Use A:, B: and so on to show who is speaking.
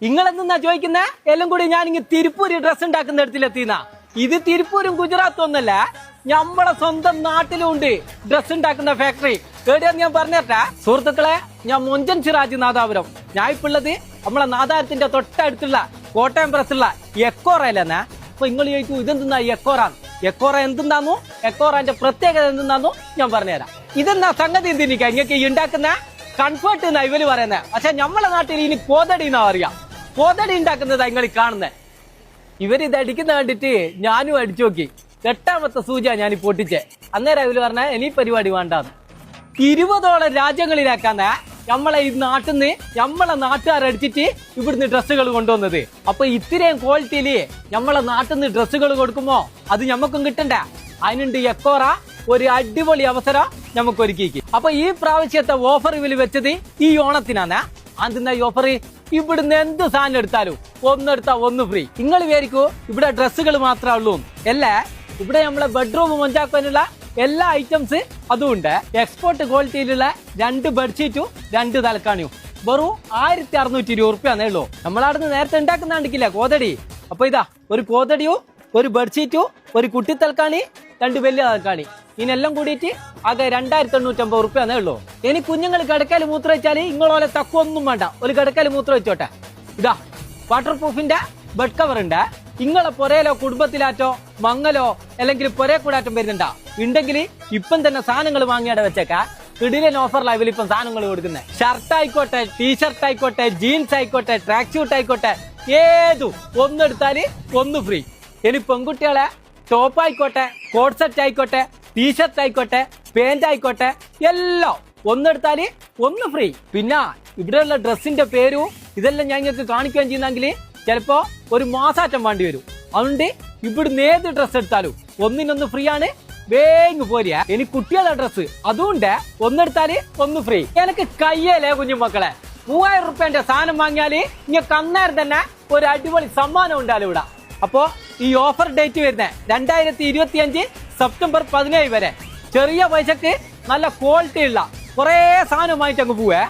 A: നിങ്ങളെന്നാ ചോദിക്കുന്ന എല്ലാം കൂടി ഞാൻ ഇങ്ങ് തിരുപ്പൂര് ഡ്രസ് ഉണ്ടാക്കുന്ന ഇടത്തിലെത്തിന്ന ഇത് തിരുപ്പൂരും ഗുജറാത്തും ഒന്നല്ല, നമ്മളെ സ്വന്തം നാട്ടിലും ഉണ്ട് ഡ്രസ് ഉണ്ടാക്കുന്ന ഫാക്ടറി. എവിടെയാന്ന് ഞാൻ പറഞ്ഞേട്ടാ സുഹൃത്തുക്കളെ, ഞാൻ മൊഞ്ചൻ സിറാജ് നാദാപുരം. ഞാൻ ഇപ്പൊ ഉള്ളത് നമ്മളെ നാദാപുരത്തിന്റെ തൊട്ടടുത്തുള്ള കോട്ടയം പ്രസ്സുള്ള എക്കോറയിലെന്നാ. അപ്പൊ നിങ്ങൾ ചോദിക്കൂ ഇതെന്താ എക്കോറാന്ന്. എക്കോറ എന്തെന്നാന്നു, എക്കോറാന്റെ പ്രത്യേകത എന്തെന്നാന്നു ഞാൻ പറഞ്ഞുതരാം. ഇതെന്നാ സംഗതി എന്തിനിക്കാ ഇങ്ങക്ക് ഈ ഉണ്ടാക്കുന്ന കംഫർട്ട് എന്നാ ഇവര് പറയുന്നത്. പക്ഷെ നമ്മളെ നാട്ടിൽ ഇനി കോതടി എന്നാ അറിയാം. കോതടി ഉണ്ടാക്കുന്നതാ നിങ്ങൾ കാണുന്നത്. ഇവരിത് അടിക്കുന്ന കണ്ടിട്ട് ഞാനും അടിച്ചു നോക്കി. 8ാമത്തെ സൂചിയാ ഞാൻ പൊട്ടിച്ചേ. അന്നേരം ഇവര് പറഞ്ഞ ഇനി പരിപാടി വേണ്ടാന്ന്. 20ഓളം രാജ്യങ്ങളിലാക്കാന്ന് നമ്മളെ ഈ നാട്ടിൽ നിന്ന് നമ്മളെ നാട്ടുകാരടിച്ചിട്ട് ഇവിടുന്ന് ഡ്രസ്സുകൾ കൊണ്ടുവന്നത്. അപ്പൊ ഇത്രയും ക്വാളിറ്റിയില് നമ്മളെ നാട്ടിൽ നിന്ന് ഡ്രസ്സുകൾ കൊടുക്കുമ്പോ അത് ഞമ്മക്കും കിട്ടണ്ട. അതിനുണ്ട് എക്കോറ ഒരു അടിപൊളി അവസരം നമുക്ക് ഒരുക്കി. അപ്പൊ ഈ പ്രാവശ്യത്തെ ഓഫർ ഇവര് വെച്ചത് ഈ ഓണത്തിനാണ്. അതെന്താ ഈ ഓഫർ? ഇവിടുന്ന് എന്ത് സാധനം എടുത്താലും ഒന്നെടുത്താ ഒന്ന് ഫ്രീ. നിങ്ങൾ വിചാരിക്കൂ ഇവിടെ ഡ്രസ്സുകൾ മാത്രമേ ഉള്ളൂ. അല്ലേ, ഇവിടെ നമ്മളെ ബെഡ്റൂം മൊഞ്ചാക്കാനുള്ള എല്ലാ ഐറ്റംസ് അതും ഉണ്ട്. എക്സ്പോർട്ട് ക്വാളിറ്റിയിലുള്ള 2 ബെഡ്ഷീറ്റും 2 തലക്കാണിയും വെറും 1620 റുപ്യാന്നേ ഉള്ളൂ. നമ്മളവിടുന്ന് നേരത്തെ ഉണ്ടാക്കുന്ന കണ്ടിക്കില്ല കോതടി. അപ്പൊ ഇതാ ഒരു കോതടിയും ഒരു ബെഡ്ഷീറ്റും ഒരു കുട്ടി തൽക്കാണി 2 വലിയ തൽക്കാണി, ഇതിനെല്ലാം കൂടിയിട്ട് ആകെ 2850 റുപ്യാന്നേ ഉള്ളൂ. ഇനി കുഞ്ഞുങ്ങൾ കിടക്കൽ മൂത്രം വെച്ചാല് ഇങ്ങളോലെ തക്കൊന്നും വേണ്ട, ഒരു കിടക്കൽ മൂത്രം വെച്ചോട്ടെ. ഇതാ വാട്ടർ പ്രൂഫിന്റെ ബെഡ് കവർ ഉണ്ട്. ഇങ്ങളെ പൊരയിലോ കുടുംബത്തിലാറ്റോ മങ്ങലോ അല്ലെങ്കിൽ പൊരേ കൂടാറ്റം വരുന്നുണ്ടാ ഉണ്ടെങ്കിൽ ഇപ്പം തന്നെ സാധനങ്ങൾ വാങ്ങിയാടെ വെച്ചേക്കാ. കിടിലൻ ഓഫറിലാണ് ഇവരിപ്പം സാധനങ്ങൾ കൊടുക്കുന്നത്. ഷർട്ട് ആയിക്കോട്ടെ, ടീഷർട്ട് ആയിക്കോട്ടെ, ജീൻസ് ആയിക്കോട്ടെ, ട്രാക്ക് ഷൂട്ട് ആയിക്കോട്ടെ, ഏതും ഒന്നെടുത്താല് ഒന്ന് ഫ്രീ. ഇനി പെൺകുട്ടികളെ ടോപ്പ് ആയിക്കോട്ടെ, കോട്ട് സെറ്റ് ആയിക്കോട്ടെ, ടീഷർട്ട് ആയിക്കോട്ടെ, പാന്റ് ആയിക്കോട്ടെ, എല്ലാം ഒന്നെടുത്താല് ഒന്ന് ഫ്രീ. പിന്നെ ഇവിടെയുള്ള ഡ്രസ്സിന്റെ പേരും ഇതെല്ലാം ഞാൻ നിങ്ങൾക്ക് കാണിക്കുകയും ചെയ്യുന്നെങ്കിൽ ചിലപ്പോ ഒരു മാസാറ്റം വേണ്ടി വരും. അതുകൊണ്ട് ഇവിടുന്ന് ഏത് ഡ്രസ്സ് എടുത്താലും ഒന്നിനൊന്ന് ഫ്രീ ആണ്. വേഗം പോരിയ. ഇനി കുട്ടികളുടെ ഡ്രസ്സ് അതുകൊണ്ട് ഒന്നെടുത്താല് ഒന്ന് ഫ്രീ. എനിക്ക് കയ്യല്ലേ കുഞ്ഞുമക്കളെ, 3000 റുപ്യന്റെ സാധനം വാങ്ങിയാല് ഇങ്ങനെ അന്നേരം തന്നെ ഒരു അടിപൊളി സമ്മാനം ഉണ്ടാലും ഇവിടെ. അപ്പോ ഈ ഓഫർ ഡേറ്റ് വരുന്നത് 2025 സെപ്റ്റംബർ 17 വരെ. ചെറിയ പൈസക്ക് നല്ല ക്വാളിറ്റി ഉള്ള കുറെ സാധനമായിട്ട് അങ്ങ് പോവേ.